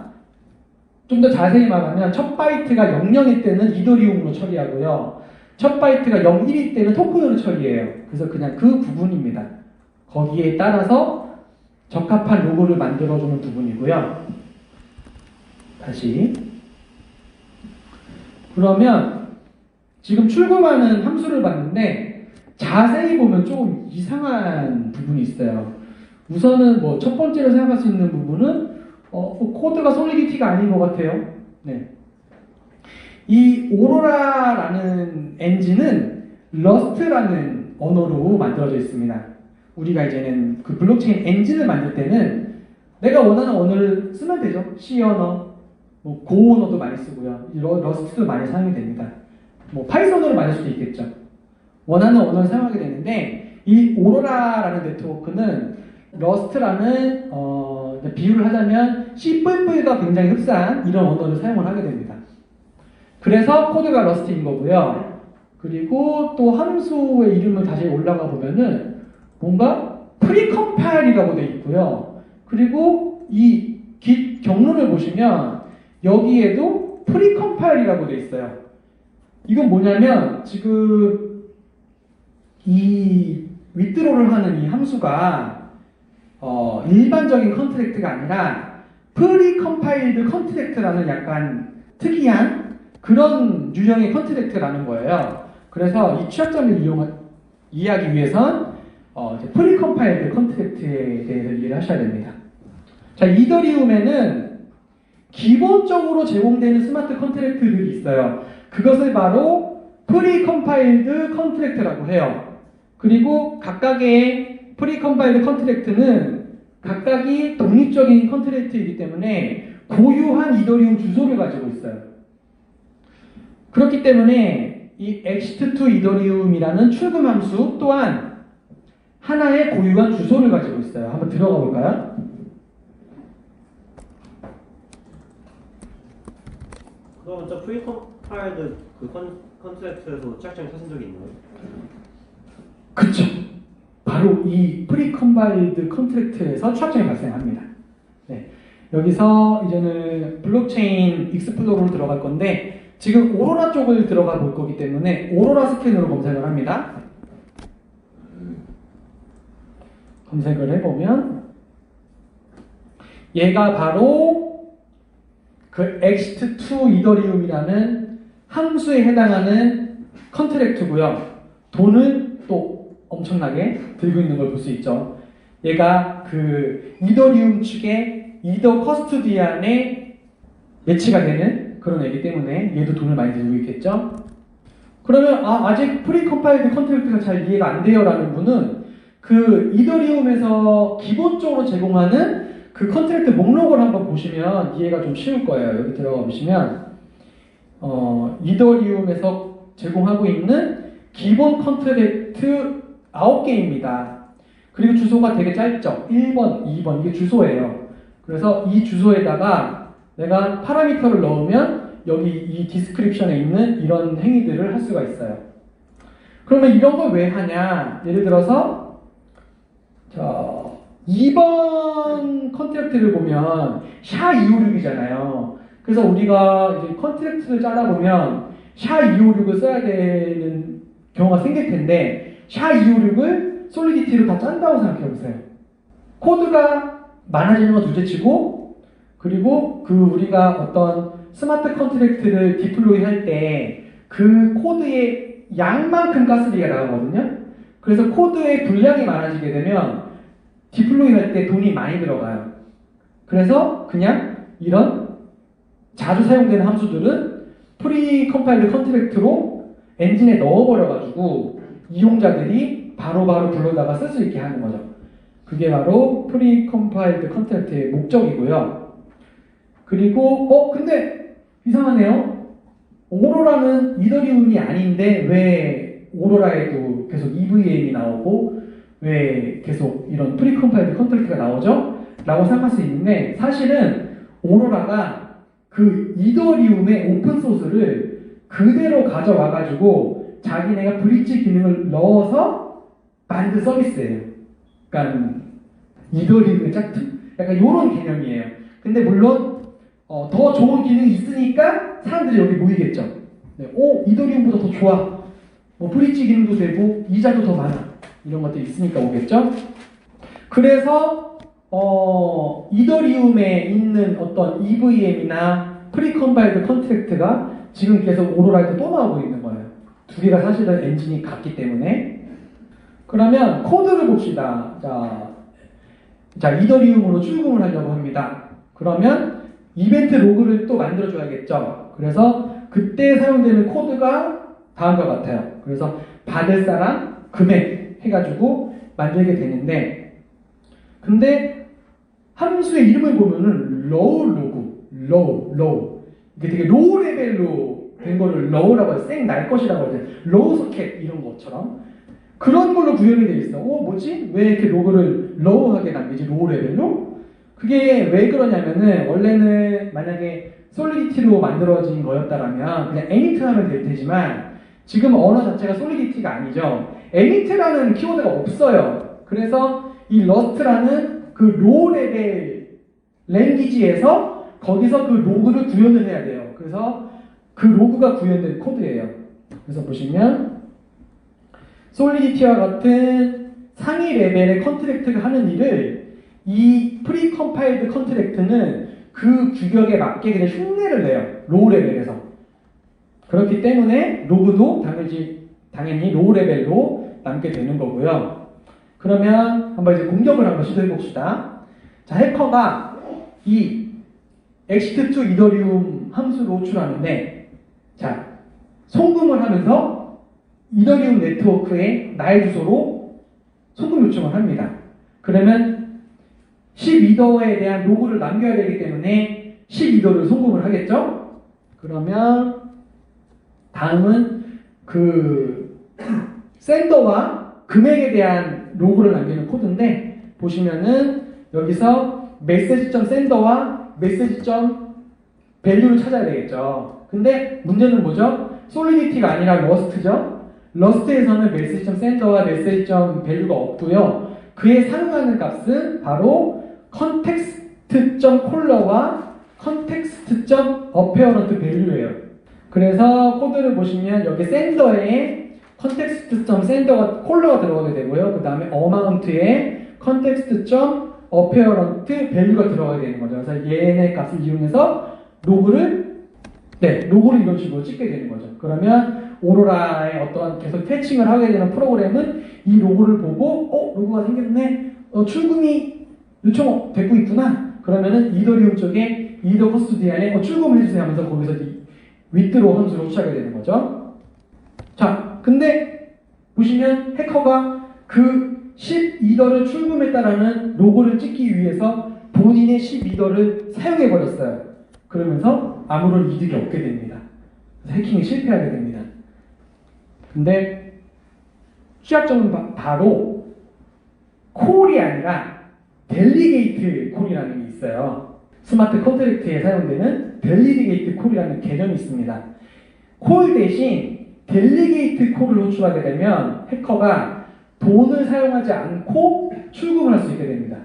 좀 더 자세히 말하면 첫 바이트가 00일 때는 이더리움으로 처리하고요. 첫 바이트가 01일 때는 토큰으로 처리해요. 그래서 그냥 그 부분입니다. 거기에 따라서 적합한 로고를 만들어주는 부분이고요. 다시. 그러면 지금 출금하는 함수를 봤는데 자세히 보면 조금 이상한 부분이 있어요. 우선은 뭐 첫 번째로 생각할 수 있는 부분은 코드가 솔리디티가 아닌 것 같아요. 네. 이 오로라라는 엔진은 러스트라는 언어로 만들어져 있습니다. 우리가 이제는 그 블록체인 엔진을 만들 때는 내가 원하는 언어를 쓰면 되죠. C 언어, 뭐 고 언어도 많이 쓰고요. 러스트도 많이 사용이 됩니다. 뭐 파이썬으로 만들 수도 있겠죠. 원하는 언어를 사용하게 되는데 이 오로라라는 네트워크는 러스트라는 비유를 하자면 C++가 굉장히 흡사한 이런 언어를 사용을 하게 됩니다. 그래서 코드가 러스트인 거고요. 그리고 또 함수의 이름을 다시 올라가 보면은 뭔가 프리컴파일이라고 되어 있고요. 그리고 이 git 경로를 보시면 여기에도 프리컴파일이라고 돼 있어요. 이건 뭐냐면 지금 이 withdraw를 하는 이 함수가 일반적인 컨트랙트가 아니라 프리컴파일드 컨트랙트라는 약간 특이한 그런 유형의 컨트랙트라는 거예요. 그래서 이 취약점을 이해하기 위해선 프리컴파일드 컨트랙트에 대해서 이해를 하셔야 됩니다. 자, 이더리움에는 기본적으로 제공되는 스마트 컨트랙트들이 있어요. 그것을 바로 프리컴파일드 컨트랙트라고 해요. 그리고 각각의 프리컴파일드 컨트랙트는 각각이 독립적인 컨트랙트이기 때문에 고유한 이더리움 주소를 가지고 있어요. 그렇기 때문에 이 ext2 이더리움이라는 출금 함수 또한 하나의 고유한 주소를 가지고 있어요. 한번 들어가 볼까요? 그러면 저 프리컴파일드 그 컨트랙트에서 취약점이 터진 적이 있나요? 그쵸. 바로 이 프리컴파일드 컨트랙트에서 취약점이 발생합니다. 네. 여기서 이제는 블록체인 익스플로러로 들어갈 건데 지금 오로라 쪽을 들어가 볼 거기 때문에 오로라 스캔으로 검색을 합니다. 검색을 해보면 얘가 바로 그 ext2 이더리움이라는 함수에 해당하는 컨트랙트고요. 돈을 또 엄청나게 들고 있는 걸 볼 수 있죠. 얘가 그 이더리움 측의 이더 커스토디안에 매치가 되는 그런 애기 때문에 얘도 돈을 많이 들고 있겠죠. 그러면 아직 프리컴파일드 컨트랙트가 잘 이해가 안 돼요 라는 분은 그 이더리움에서 기본적으로 제공하는 그 컨트랙트 목록을 한번 보시면 이해가 좀 쉬울 거예요. 여기 들어가 보시면 이더리움에서 제공하고 있는 기본 컨트랙트 9개입니다. 그리고 주소가 되게 짧죠. 1번, 2번 이게 주소예요. 그래서 이 주소에다가 내가 파라미터를 넣으면 여기 이 디스크립션에 있는 이런 행위들을 할 수가 있어요. 그러면 이런 걸 왜 하냐? 예를 들어서 자 2번 컨트랙트를 보면 샤256이잖아요. 그래서 우리가 이제 컨트랙트를 짜다 보면 샤256을 써야 되는 경우가 생길 텐데 샤256을 솔리디티로 다 짠다고 생각해 보세요. 코드가 많아지는 건 둘째치고 그리고 그 우리가 어떤 스마트 컨트랙트를 디플로이 할 때 그 코드의 양만큼 가스비가 나가거든요. 그래서 코드의 분량이 많아지게 되면 디플로이 할 때 돈이 많이 들어가요. 그래서 그냥 이런 자주 사용되는 함수들은 프리 컴파일드 컨트랙트로 엔진에 넣어버려가지고 이용자들이 바로바로 불러다가 쓸 수 있게 하는 거죠. 그게 바로 프리 컴파일드 컨트랙트의 목적이고요. 그리고 근데 이상하네요. 오로라는 이더리움이 아닌데 왜 오로라에도 계속 EVM이 나오고 왜 계속 이런 프리컴파일드 컨트랙트가 나오죠? 라고 생각할 수 있는데 사실은 오로라가 그 이더리움의 오픈소스를 그대로 가져와가지고 자기네가 브릿지 기능을 넣어서 만든 서비스예요. 그러니까 이더리움의 짝퉁? 약간 이런 개념이에요. 근데 물론 더 좋은 기능이 있으니까 사람들이 여기 모이겠죠. 네, 이더리움보다 더 좋아. 뭐 브릿지 기능도 되고 이자도 더 많아. 이런 것들이 있으니까 오겠죠. 그래서 이더리움에 있는 어떤 EVM이나 프리컴파일드 컨트랙트가 지금 계속 오로라에서 또 나오고 있는 거예요. 두 개가 사실은 엔진이 같기 때문에. 그러면 코드를 봅시다. 자 이더리움으로 출금을 하려고 합니다. 그러면 이벤트 로그를 또 만들어줘야겠죠. 그래서 그때 사용되는 코드가 다음과 같아요. 그래서 받을 사람, 금액 해가지고 만들게 되는데 근데 함수의 이름을 보면은 low 로그, low 이게 되게 로우 레벨로 된 거를 low라고 해서 날 것이라고 해서 low 소켓 이런 것처럼 그런 걸로 구현이 돼 있어. 뭐지? 왜 이렇게 로그를 low하게 남기지? 로우 레벨로? 그게 왜 그러냐면은 원래는 만약에 솔리디티로 만들어진 거였다라면 그냥 init 하면 될 테지만 지금 언어 자체가 솔리디티가 아니죠. init라는 키워드가 없어요. 그래서 이 rust라는 그 로우 레벨 랭귀지에서 거기서 그 로그를 구현을 해야 돼요. 그래서 그 로그가 구현된 코드예요. 그래서 보시면 솔리디티와 같은 상위 레벨의 컨트랙트가 하는 일을 이 프리컴파일드 컨트랙트는 그 규격에 맞게 그냥 흉내를 내요. 로우 레벨에서. 그렇기 때문에 로그도 당연히 로우 레벨로 남게 되는 거고요. 그러면 한번 이제 공격을 한번 시도해 봅시다. 자, 해커가 이 exit 이더리움 함수를 호출하는데, 자, 송금을 하면서 이더리움 네트워크에 나의 주소로 송금 요청을 합니다. 그러면 12더에 대한 로그를 남겨야 되기 때문에 12더를 송금을 하겠죠? 그러면 다음은 그 샌더와 금액에 대한 로그를 남기는 코드인데, 보시면은 여기서 message.sender와 message.value를 찾아야 되겠죠. 근데 문제는 뭐죠? 솔리디티가 아니라 러스트죠. 러스트에서는 message.sender와 message.value가 없고요. 그에 상응하는 값은 바로 context.caller와 context.apparent value예요. 그래서 코드를 보시면 여기 sender에 context.sender가 caller가 들어가게 되고요. 그 다음에 amount에 context.apparent value가 들어가게 되는 거죠. 그래서 얘네 값을 이용해서 로그를 이런 식으로 찍게 되는 거죠. 그러면 오로라의 어떠한 계속 패칭을 하게 되는 프로그램은 이 로그를 보고 로그가 생겼네, 출금이 요청되고 있구나. 그러면은 이더리움 쪽에 이더 커스토디안에 출금을 해주세요 하면서 거기서 withdraw 함수를 호출하게 되는 거죠. 자, 근데 보시면 해커가 그 12더를 출금했다라는 로고를 찍기 위해서 본인의 12더를 사용해버렸어요. 그러면서 아무런 이득이 없게 됩니다. 그래서 해킹에 실패하게 됩니다. 근데 취약점은 바로 콜이 아니라 델리게이트 콜이라는 게 있어요. 스마트 컨트랙트에 사용되는 델리게이트 콜이라는 개념이 있습니다. 콜 대신 델리게이트 콜을 호출하게 되면 해커가 돈을 사용하지 않고 출금을 할 수 있게 됩니다.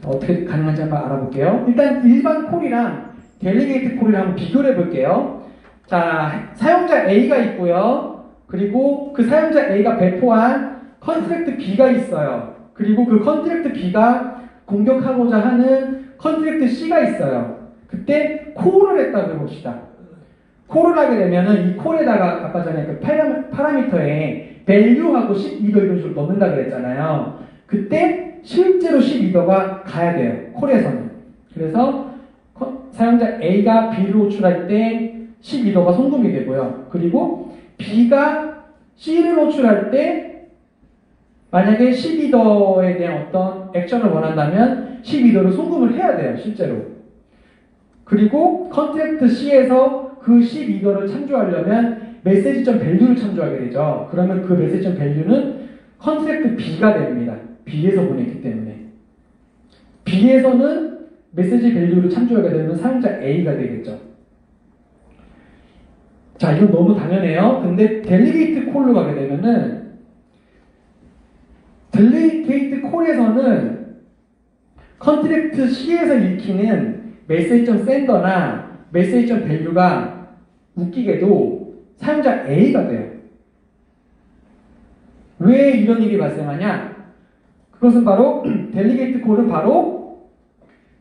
어떻게 가능한지 한번 알아볼게요. 일단 일반 콜이랑 델리게이트 콜이랑 한번 비교를 해볼게요. 자, 사용자 A가 있고요. 그리고 그 사용자 A가 배포한 컨트랙트 B가 있어요. 그리고 그 컨트랙트 B가 공격하고자 하는 컨트랙트 C가 있어요. 그때 콜을 했다고 해봅시다. 콜을 하게 되면은 이 콜에다가 아까 전에 그 파라미터에 value하고 12더 이런 식으로 넣는다 그랬잖아요. 그때 실제로 12더가 가야 돼요. 콜에서는. 그래서 사용자 A가 B를 호출할 때 12더가 송금이 되고요. 그리고 B가 C를 호출할 때 만약에 12더에 대한 어떤 액션을 원한다면 12더를 송금을 해야 돼요. 실제로. 그리고 컨트랙트 C에서 그 12더를 참조하려면 message.value를 참조하게 되죠. 그러면 그 message.value는 컨트랙트 B가 됩니다. B에서 보냈기 때문에. B에서는 메시지 밸류를 참조하게 되면 사용자 A가 되겠죠. 자, 이건 너무 당연해요. 근데 델리게이트 콜로 가게 되면은 델리게이트 콜에서는 컨트랙트 C에서 읽히는 message.sender나 message.value가 웃기게도 사용자 A가 돼요. 왜 이런 일이 발생하냐? 그것은 바로 델리게이트 콜은 바로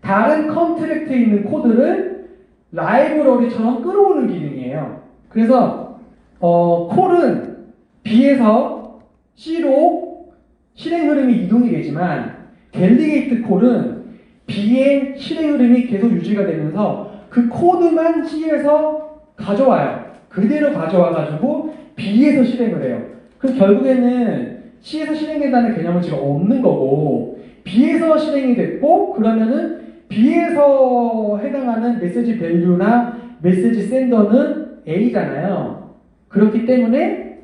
다른 컨트랙트에 있는 코드를 라이브러리처럼 끌어오는 기능이에요. 그래서 콜은 B에서 C로 실행 흐름이 이동이 되지만 델리게이트 콜은 B의 실행 흐름이 계속 유지가 되면서 그 코드만 C에서 가져와요. 그대로 가져와가지고 B에서 실행을 해요. 그럼 결국에는 C에서 실행된다는 개념은 지금 없는 거고 B에서 실행이 됐고 그러면은 B에서 해당하는 메시지 밸류나 메시지 센더는 A잖아요. 그렇기 때문에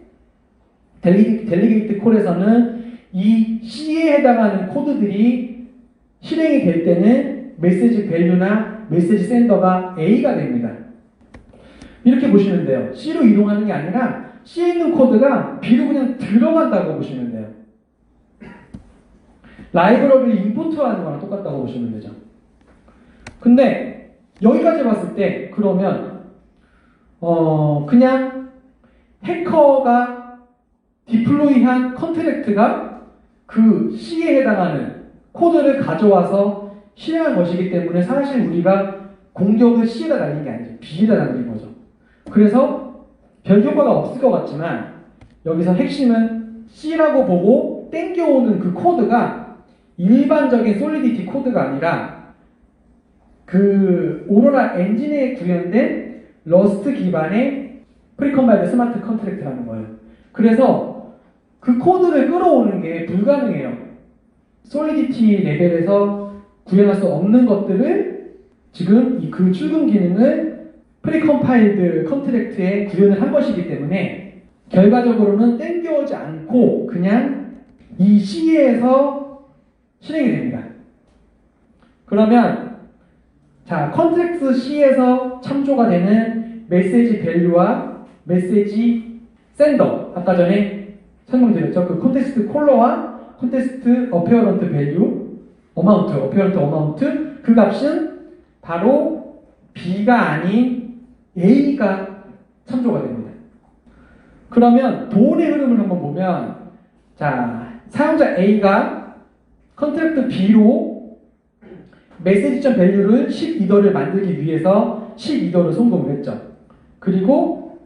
델리게이트 콜에서는 이 C에 해당하는 코드들이 실행이 될 때는 메시지 밸류나 메시지 센더가 A가 됩니다. 이렇게 보시면 돼요. C로 이동하는 게 아니라 C에 있는 코드가 B로 그냥 들어간다고 보시면 돼요. 라이브러리를 임포트하는 거랑 똑같다고 보시면 되죠. 근데 여기까지 봤을 때 그러면 그냥 해커가 디플로이한 컨트랙트가 그 C에 해당하는 코드를 가져와서 실행한 것이기 때문에 사실 우리가 공격을 C에다 날린 게 아니죠. B에다 날린 거죠. 그래서 별 효과가 없을 것 같지만 여기서 핵심은 C라고 보고 땡겨오는 그 코드가 일반적인 솔리디티 코드가 아니라 그 오로라 엔진에 구현된 러스트 기반의 프리컴파일드 스마트 컨트랙트라는 거예요. 그래서 그 코드를 끌어오는 게 불가능해요. 솔리디티 레벨에서 구현할 수 없는 것들을 지금 그 출금 기능을 프리컴파일드 컨트랙트에 구현을 한 것이기 때문에 결과적으로는 땡겨오지 않고 그냥 이 C에서 실행이 됩니다. 그러면 자, 컨트랙트 C에서 참조가 되는 메시지 밸류와 메시지 샌더, 아까 전에 설명드렸죠. 그 콘텍스트 콜러와 콘텍스트 어페어런트 밸류 어마운트, 어페어런트 어마운트 그 값은 바로 B가 아닌 A가 참조가 됩니다. 그러면 도원의 흐름을 한번 보면 자, 사용자 A가 컨트랙트 B로 메시지점 밸류를 12더를 만들기 위해서 12더를 송금을 했죠. 그리고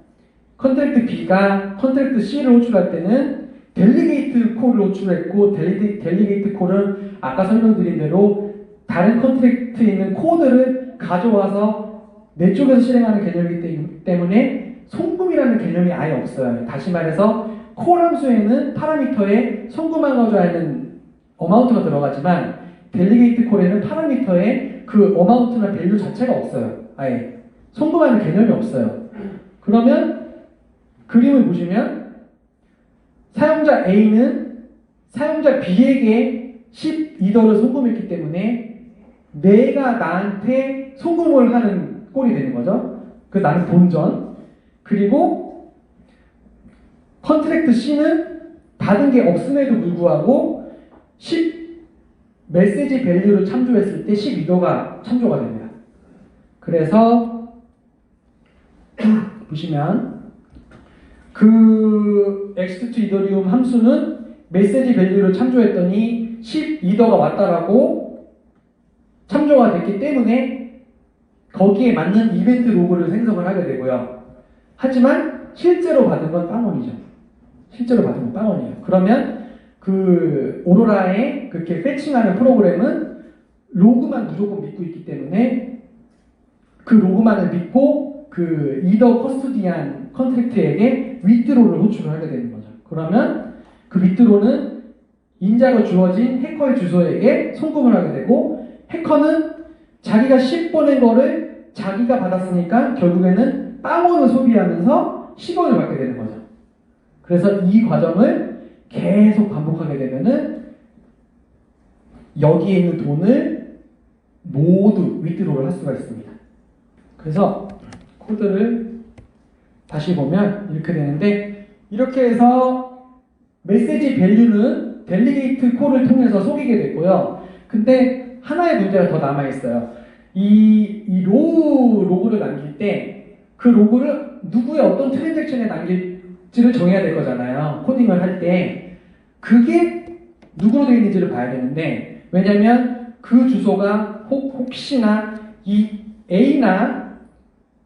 컨트랙트 B가 컨트랙트 C를 호출할 때는 델리게이트 콜을 호출했고 델리게이트 콜은 아까 설명드린 대로 다른 컨트랙트에 있는 코드를 가져와서 내 쪽에서 실행하는 개념이기 때문에 송금이라는 개념이 아예 없어요. 다시 말해서 콜 함수에는 파라미터에 송금하고자 하는 어마운트가 들어가지만 델리게이트 콜에는 파라미터에 그 어마운트나 밸류 자체가 없어요. 아예 송금하는 개념이 없어요. 그러면 그림을 보시면 사용자 A는 사용자 B에게 12더를 송금했기 때문에 내가 나한테 송금을 하는 꼴이 되는 거죠. 그 나는 본전. 그리고 컨트랙트 C는 받은 게 없음에도 불구하고 메시지 밸류를 참조했을 때 12도가 참조가 됩니다. 그래서 보시면 그 엑스트 이더리움 함수는 메시지 밸류를 참조했더니 12더가 왔다라고 참조가 됐기 때문에 거기에 맞는 이벤트 로그를 생성을 하게 되고요. 하지만 실제로 받은 건 빵원이죠. 실제로 받은 건 빵원이에요. 그러면 그 오로라에 그렇게 패칭하는 프로그램은 로그만 무조건 믿고 있기 때문에 그 로그만을 믿고 그 이더 커스디안 컨트랙트에게 윗드로를 호출을 하게 되는 거죠. 그러면 그 윗드로는 인자로 주어진 해커의 주소에게 송금을 하게 되고 해커는 자기가 10 보낸 거를 자기가 받았으니까 결국에는 빵원을 소비하면서 10원을 받게 되는 거죠. 그래서 이 과정을 계속 반복하게 되면은 여기에 있는 돈을 모두 윗드로를 할 수가 있습니다. 그래서 코드를 다시 보면 이렇게 되는데 이렇게 해서 메시지 밸류는 델리게이트 콜을 통해서 속이게 됐고요. 근데 하나의 문제가 더 남아있어요. 이 로그를 남길 때 그 로그를 누구의 어떤 트랜잭션에 남길지를 정해야 될 거잖아요. 코딩을 할 때 그게 누구로 되어 있는지를 봐야 되는데 왜냐면 그 주소가 혹시나 이 A나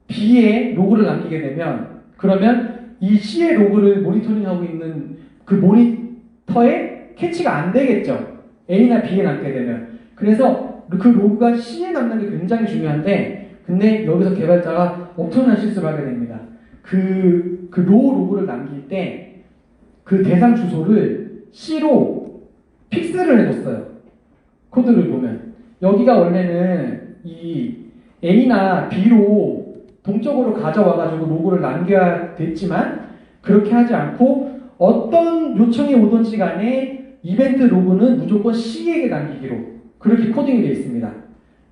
B의 로그를 남기게 되면 그러면 이 C의 로그를 모니터링하고 있는 그 모니터에 캐치가 안 되겠죠. A나 B에 남게 되면. 그래서 그 로그가 C에 남는 게 굉장히 중요한데 근데 여기서 개발자가 엄청난 실수를 하게 됩니다. 그 로그를 남길 때 그 대상 주소를 C로 픽셀을 해줬어요. 코드를 보면. 여기가 원래는 이 A나 B로 동적으로 가져와가지고 로그를 남겨야 됐지만 그렇게 하지 않고 어떤 요청이 오든지 간에 이벤트 로그는 무조건 C에게 남기기로 그렇게 코딩이 되어 있습니다.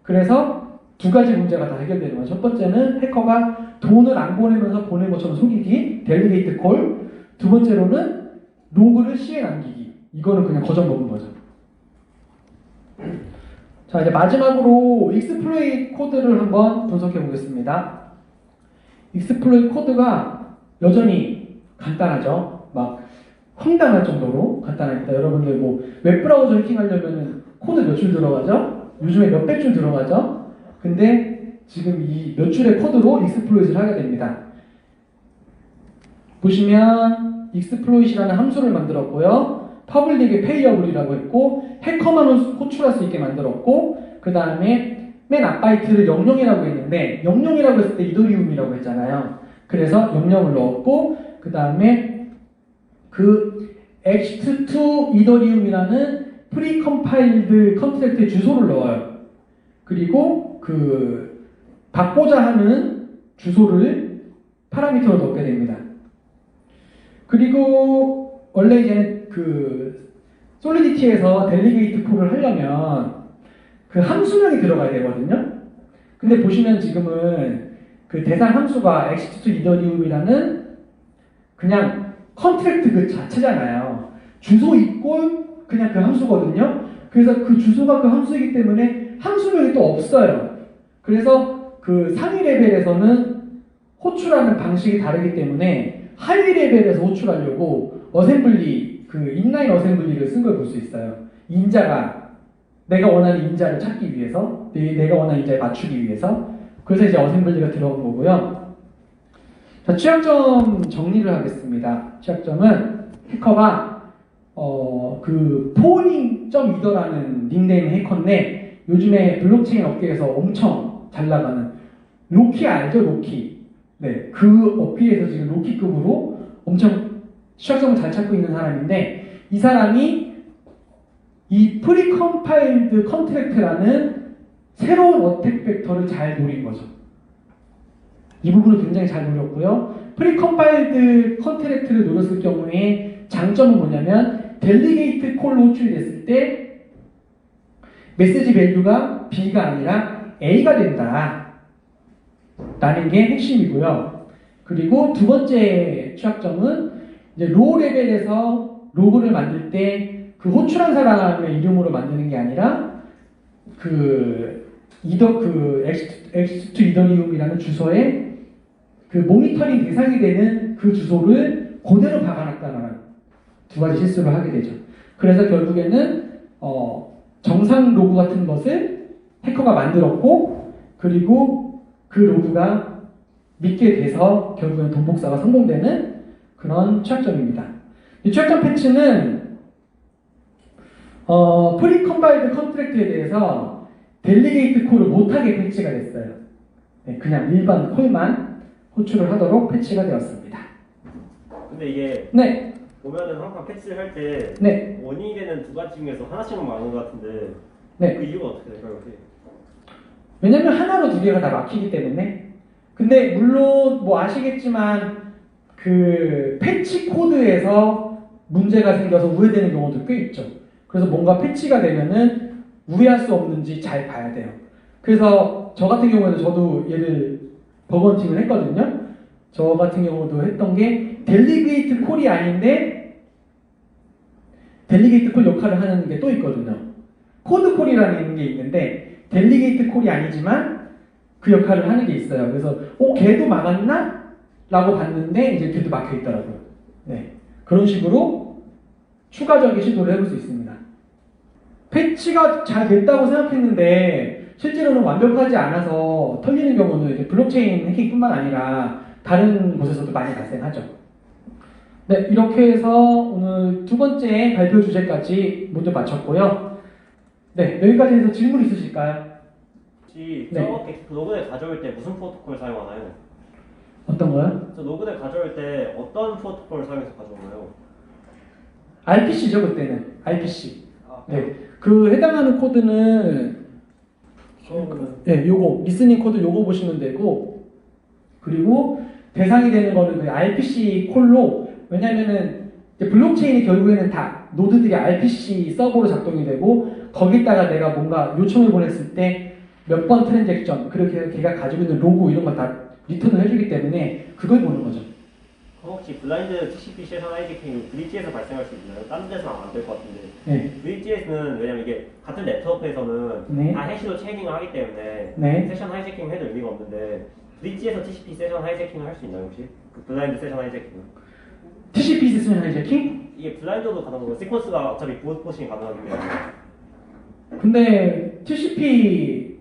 그래서 두 가지 문제가 다 해결되는 거예요. 첫 번째는 해커가 돈을 안 보내면서 보낸 것처럼 속이기, 델리게이트 콜. 두 번째로는 로그를 C에 남기기. 이거는 그냥 거저 먹은 거죠. 자, 이제 마지막으로 익스플로이트 코드를 한번 분석해 보겠습니다. 익스플로이트 코드가 여전히 간단하죠. 막 황당할 정도로 간단합니다. 여러분들 뭐 웹브라우저 해킹하려면 코드 몇 줄 들어가죠? 요즘에 몇백 줄 들어가죠? 근데 지금 이 몇 줄의 코드로 익스플로이트를 하게 됩니다. 보시면 익스플로이트라는 함수를 만들었고요. 퍼블릭의 페이어블이라고 했고 해커만 호출할 수 있게 만들었고 그 다음에 맨 앞바이트를 00이라고 했는데 00이라고 했을 때 이더리움이라고 했잖아요. 그래서 00을 넣었고 그 다음에 그 ext2 이더리움이라는 프리컴파일드 컨트랙트의 주소를 넣어요. 그리고 그 받고자 하는 주소를 파라미터로 넣게 됩니다. 그리고 원래 이제 그 솔리디티에서 델리게이트 콜을 하려면 그 함수명이 들어가야 되거든요. 근데 보시면 지금은 그 대상 함수가 ext2 이더리움이라는 그냥 컨트랙트 그 자체잖아요. 주소 이꼴 그냥 그 함수거든요. 그래서 그 주소가 그 함수이기 때문에 함수명이 또 없어요. 그래서 그 상위 레벨에서는 호출하는 방식이 다르기 때문에 하위 레벨에서 호출하려고 어셈블리, 그 인라인 어셈블리를 쓴 걸 볼 수 있어요. 인자가 내가 원하는 인자를 찾기 위해서, 내가 원하는 인자에 맞추기 위해서. 그래서 이제 어셈블리가 들어온 거고요. 자, 취약점 정리를 하겠습니다. 취약점은 해커가 그 포닝.이더라는 닉네임 해커인데 요즘에 블록체인 업계에서 엄청 잘 나가는 로키 알죠? 로키. 네, 그 업계에서 지금 로키급으로 엄청 취약점을 잘 찾고 있는 사람인데 이 사람이 이 프리컴파일드 컨트랙트라는 새로운 어택 벡터를 잘 노린 거죠. 이 부분을 굉장히 잘 노렸고요. 프리컴파일드 컨트랙트를 노렸을 경우에 장점은 뭐냐면 델리게이트 콜로 호출이 됐을 때 메시지 밸류가 B가 아니라 A가 된다 라는 게 핵심이고요. 그리고 두 번째 취약점은 이제 로우 레벨에서 로그를 만들 때 그 호출한 사람의 이름으로 만드는 게 아니라 그 ext2 이더리움이라는 주소에 그 모니터링 대상이 되는 그 주소를 그대로 박아놨다는 두 가지 실수를 하게 되죠. 그래서 결국에는 정상 로그 같은 것을 해커가 만들었고 그리고 그 로그가 믿게 돼서 결국엔 돈 복사가 성공되는 그런 취약점입니다. 이 취약점 패치는 프리컴파일드 컨트랙트에 대해서 델리게이트 콜을 못하게 패치가 됐어요. 네, 그냥 일반 콜만 호출을 하도록 패치가 되었습니다. 근데 이게 네. 보면은 항상 패치를 할 때 네. 원인이 되는 두 가지 중에서 하나씩만 막는 것 같은데 네. 그 이유가 어떻게 될까요? 왜냐면 하나로 두 개가 다 막히기 때문에. 근데 물론 뭐 아시겠지만 그 패치 코드에서 문제가 생겨서 우회되는 경우도 꽤 있죠. 그래서 뭔가 패치가 되면은 우회할 수 없는지 잘 봐야 돼요. 그래서 저 같은 경우에는 저도 얘를 버건팅을 했거든요. 저 같은 경우도 했던 게 델리게이트 콜이 아닌데 델리게이트 콜 역할을 하는 게 또 있거든요. 코드 콜이라는 게 있는데 델리게이트 콜이 아니지만 그 역할을 하는 게 있어요. 그래서 걔도 막았나? 라고 봤는데 이제 걔도 막혀 있더라고요. 네, 그런 식으로 추가적인 시도를 해볼 수 있습니다. 패치가 잘 됐다고 생각했는데 실제로는 완벽하지 않아서 털리는 경우는 이제 블록체인 해킹뿐만 아니라 다른 곳에서도 많이 발생하죠. 네, 이렇게 해서 오늘 두 번째 발표 주제까지 모두 마쳤고요. 네, 여기까지 해서 질문 있으실까요? 혹시 네. 저 로그를 가져올 때 무슨 프로토콜 사용하나요? 어떤 거요? 저 로그를 가져올 때 어떤 프로토콜을 사용해서 가져오나요? RPC죠, 그때는. RPC. 아, 네, 그 해당하는 코드는 네, 요거 리스닝 코드 요거 보시면 되고 그리고 대상이 되는 거는 그 RPC 콜로 왜냐면은 블록체인이 결국에는 다 노드들이 RPC 서버로 작동이 되고 거기다가 내가 뭔가 요청을 보냈을 때 몇 번 트랜잭션 그렇게 해서 걔가 가지고 있는 로고 이런 거 다 리턴을 해주기 때문에 그걸 보는 거죠. 혹시 블라인드 TCP 쉐선 하이제킹 브릿지에서 발생할 수 있나요? 다른 데서는 안 될 것 같은데 네. 브릿지에서는 왜냐면 이게 같은 네트워크에서는 네. 다 해시로 체이닝을 하기 때문에 네. 세션 하이제킹 해도 의미가 없는데 브릿지에서 TCP 세션 하이제킹을 할 수 있나요 혹시? 그 블라인드 세션 하이제킹. TCP 세션 하이제킹? 이게 블라인드도 가능하고 시퀀스가 어차피 보싱이 가능하기 때문에. 근데 TCP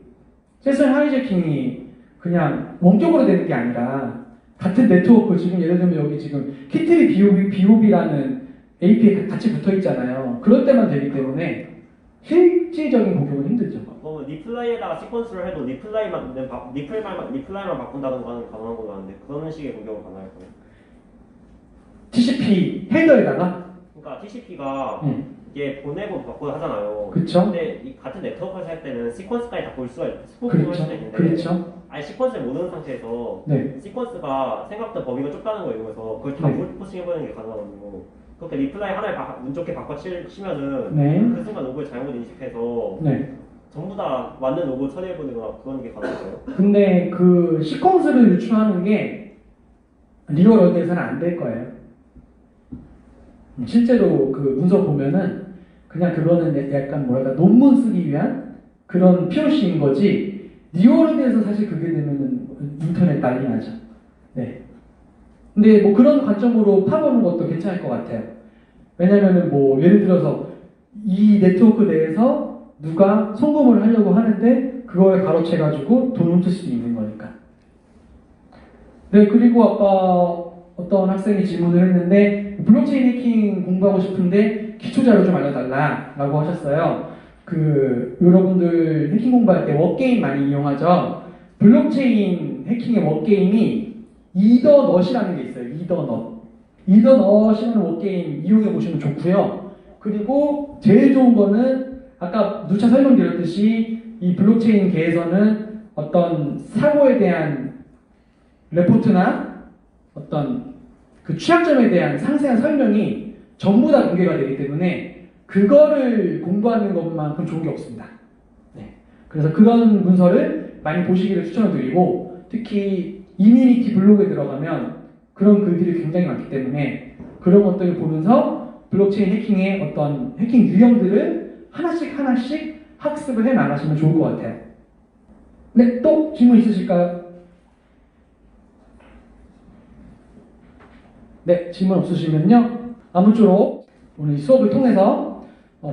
세션 하이제킹이 그냥 원격으로 되는 게 아니라 같은 네트워크 지금 예를 들면 여기 지금 키트리 BOB라는 API 같이 붙어 있잖아요. 그럴 때만 되기 때문에 실질적인 공격은 힘들죠. 그러면 리플라이에다가 시퀀스를 해도 리플라이만 바꾼다는 거는 가능한 걸로 아는데 그런 식의 공격은 가능할까요? TCP 헤더에다가 그러니까 TCP가 이게 보내고 받고 하잖아요. 그쵸? 근데 이 같은 네트워크에서 할 때는 시퀀스까지 다 볼 수가 스포킹을 할 그렇죠. 수가 있는데 그렇죠. 아예 시퀀스를 모르는 상태에서 네. 시퀀스가 생각보다 범위가 좁다는 걸 이용해서 그걸 다 네. 포싱해보는 게 가능하거든요. 그렇게 리플라이 하나를 운 좋게 바꿔치면은 네. 그 순간 로그를 잘못 인식해서 네. 전부 다 맞는 로그 처리해보거나 그런 게 가능할까요? 근데 그 시퀀스를 유출하는 게 리얼월드에서는 안 될 거예요. 실제로 그 문서 보면은 그냥 그거는 약간 뭐랄까 논문 쓰기 위한 그런 POC인 거지 리얼월드에서 사실 그게 되면은 인터넷 난리 나죠. 네. 근데 뭐 그런 관점으로 파보는 것도 괜찮을 것 같아요. 왜냐면은 뭐 예를 들어서 이 네트워크 내에서 누가 송금을 하려고 하는데 그거에 가로채가지고 돈 훔칠 수도 있는 거니까. 네, 그리고 아까 어떤 학생이 질문을 했는데 블록체인 해킹 공부하고 싶은데 기초자료 좀 알려달라라고 하셨어요. 그 여러분들 해킹 공부할 때 워게임 많이 이용하죠. 블록체인 해킹의 워게임이 이더넛이라는 게 있어요. 이더넛. 이더넛이라는 워게임 이용해 보시면 좋고요. 그리고 제일 좋은 거는 아까 누차 설명드렸듯이 이 블록체인계에서는 어떤 사고에 대한 레포트나 어떤 그 취약점에 대한 상세한 설명이 전부 다 공개가 되기 때문에 그거를 공부하는 것만큼 좋은 게 없습니다. 네. 그래서 그런 문서를 많이 보시기를 추천을 드리고 특히 이뮤니티 블로그에 들어가면 그런 글들이 굉장히 많기 때문에 그런 것들을 보면서 블록체인 해킹의 어떤 해킹 유형들을 하나씩 학습을 해 나가시면 좋을 것 같아요. 네, 또 질문 있으실까요? 네, 질문 없으시면요. 아무쪼록 오늘 이 수업을 통해서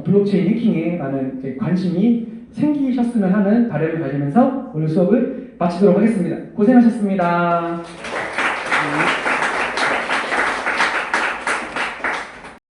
블록체인 해킹에 많은 관심이 생기셨으면 하는 바람을 가지면서 오늘 수업을 마치도록 하겠습니다. 고생하셨습니다.